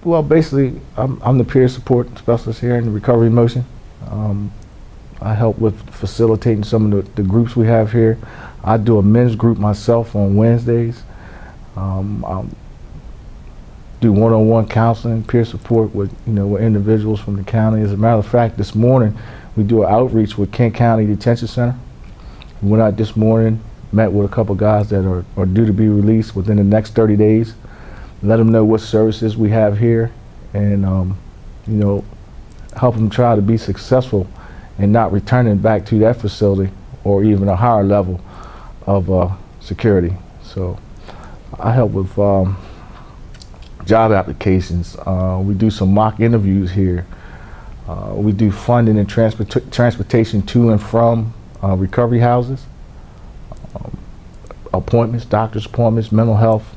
Well, basically, I'm the peer support specialist here in the recovery motion. I help with facilitating some of the groups we have here. I do a men's group myself on Wednesdays. I do one-on-one counseling, peer support with with individuals from the county. As a matter of fact, this morning we do an outreach with Kent County Detention Center. We went out this morning, met with a couple guys that are due to be released within the next 30 days. Let them know what services we have here, and help them try to be successful and not returning back to that facility or even a higher level of security. So I help with job applications. We do some mock interviews here. We do funding and transportation to and from recovery houses, appointments, doctor's appointments, mental health.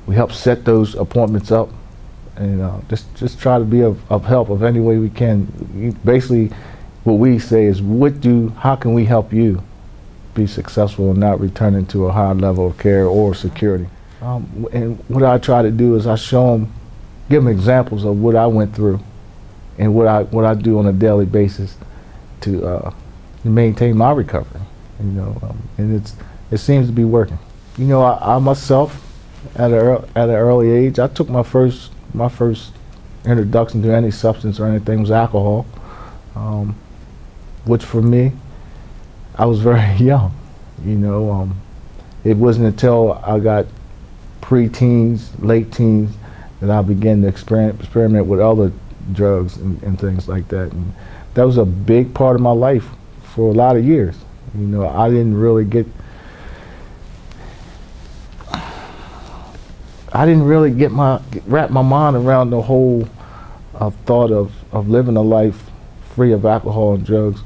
We help set those appointments up, and just try to be of help of any way we can. Basically, what we say is, how can we help you be successful and not returning to a high level of care or security? And what I try to do is I show them, give them examples of what I went through and what I do on a daily basis to maintain my recovery. And it seems to be working. I myself, at an early age, I took my first introduction to any substance or anything was alcohol, which for me, I was very young. It wasn't until I got pre-teens, late teens, that I began to experiment with other drugs and things like that. And that was a big part of my life for a lot of years. I didn't really wrap my mind around the whole thought of living a life free of alcohol and drugs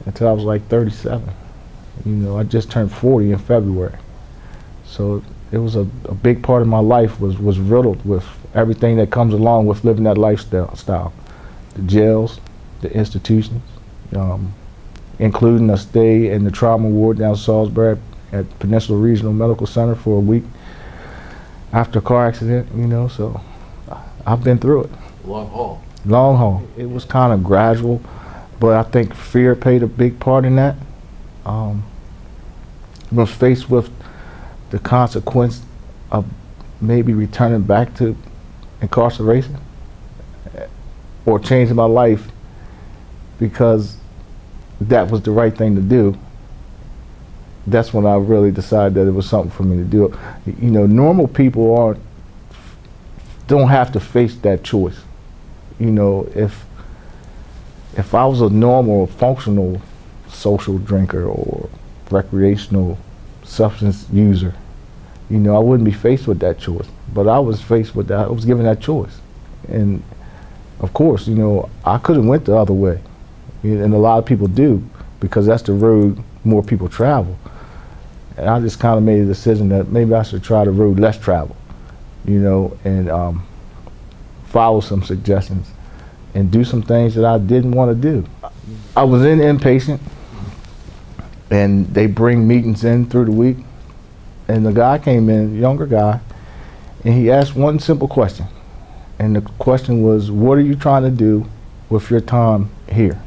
until I was like 37. I just turned 40 in February. So it was a big part of my life was riddled with everything that comes along with living that lifestyle. The jails, the institutions, including a stay in the trauma ward down Salisbury at Peninsula Regional Medical Center for a week after a car accident, so I've been through it. Long haul. Long haul. It was kind of gradual, but I think fear played a big part in that. I was faced with the consequence of maybe returning back to incarceration or changing my life because that was the right thing to do. That's when I really decided that it was something for me to do. Normal people don't have to face that choice. If I was a normal, functional social drinker or recreational substance user, I wouldn't be faced with that choice. But I was faced with that. I was given that choice, and of course, I could have went the other way, and a lot of people do because that's the road more people travel. And I just kind of made a decision that maybe I should try the road less traveled, and follow some suggestions and do some things that I didn't want to do. I was in inpatient, and they bring meetings in through the week, and the guy came in, younger guy, and he asked one simple question, and the question was, what are you trying to do with your time here?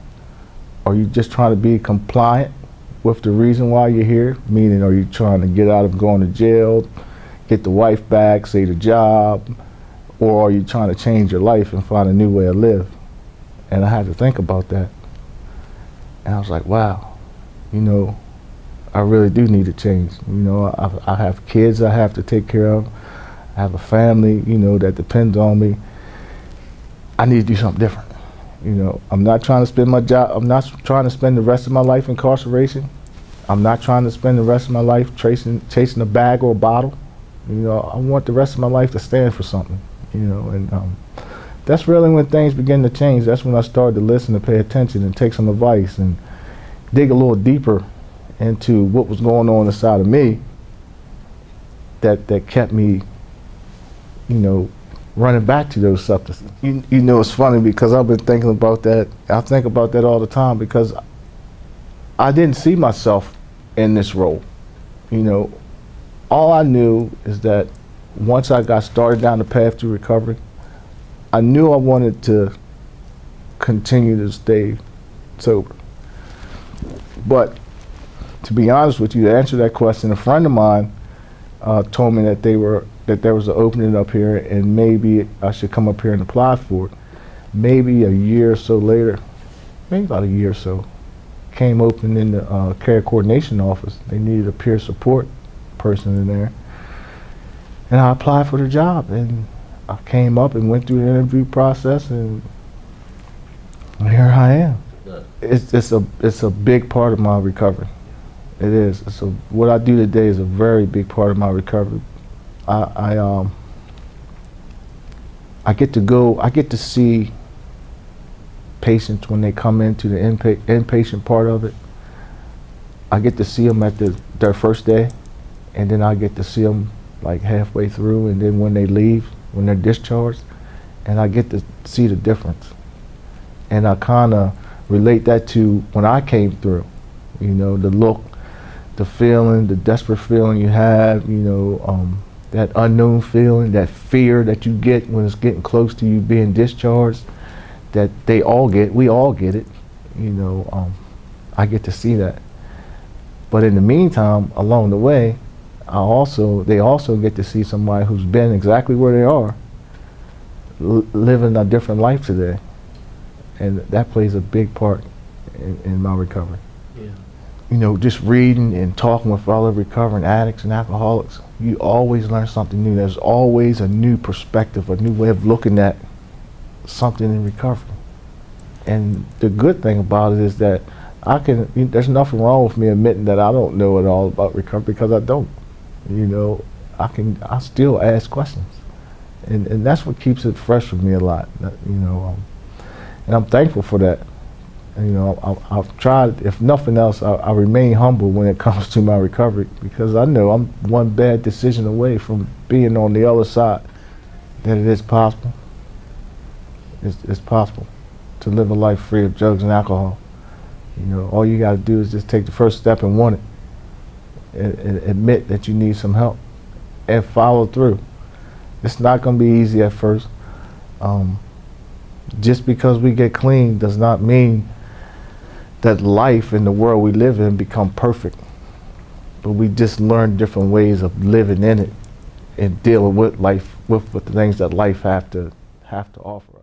Are you just trying to be compliant with the reason why you're here? Meaning, are you trying to get out of going to jail, get the wife back, save the job, or are you trying to change your life and find a new way to live? And I had to think about that. And I was like, wow, I really do need to change. I have kids I have to take care of. I have a family, that depends on me. I need to do something different. I'm not trying to spend I'm not trying to spend the rest of my life in incarceration. I'm not trying to spend the rest of my life chasing a bag or a bottle. I want the rest of my life to stand for something. And that's really when things begin to change. That's when I started to listen, to pay attention, and take some advice, and dig a little deeper into what was going on inside of me that kept me, running back to those substances. It's funny because I've been thinking about that. I think about that all the time because I didn't see myself in this role. All I knew is that once I got started down the path to recovery, I knew I wanted to continue to stay sober. But to be honest with you, to answer that question, a friend of mine told me that there was an opening up here, and maybe I should come up here and apply for it. Maybe a year or so later, maybe about a year or so, came open in the care coordination office. They needed a peer support person in there, and I applied for the job, and I came up and went through the interview process, and here I am. It's a big part of my recovery. It is. What I do today is a very big part of my recovery. I get to see patients when they come into the inpatient part of it. I get to see them at their first day, and then I get to see them like halfway through, and then when they leave, when they're discharged, and I get to see the difference. And I kind of relate that to when I came through, you know, the look, the feeling, the desperate feeling you have, you know, that unknown feeling, that fear that you get when it's getting close to you being discharged, that we all get it, you know. I get to see that. But in the meantime, along the way, they also get to see somebody who's been exactly where they are, living a different life today. And that plays a big part in my recovery. Yeah. You know, just reading and talking with other recovering addicts and alcoholics, you always learn something new. There's always a new perspective, a new way of looking at something in recovery. And the good thing about it is that there's nothing wrong with me admitting that I don't know it all about recovery, because I don't. You know, I still ask questions. And that's what keeps it fresh for me a lot, you know. And I'm thankful for that. And, you know, I've tried, if nothing else, I remain humble when it comes to my recovery, because I know I'm one bad decision away from being on the other side, that it is possible. It's possible to live a life free of drugs and alcohol. You know, all you got to do is just take the first step and want it, and admit that you need some help, and follow through. It's not going to be easy at first. Just because we get clean does not mean that life in the world we live in become perfect. But we just learn different ways of living in it and dealing with life, with the things that life have to offer.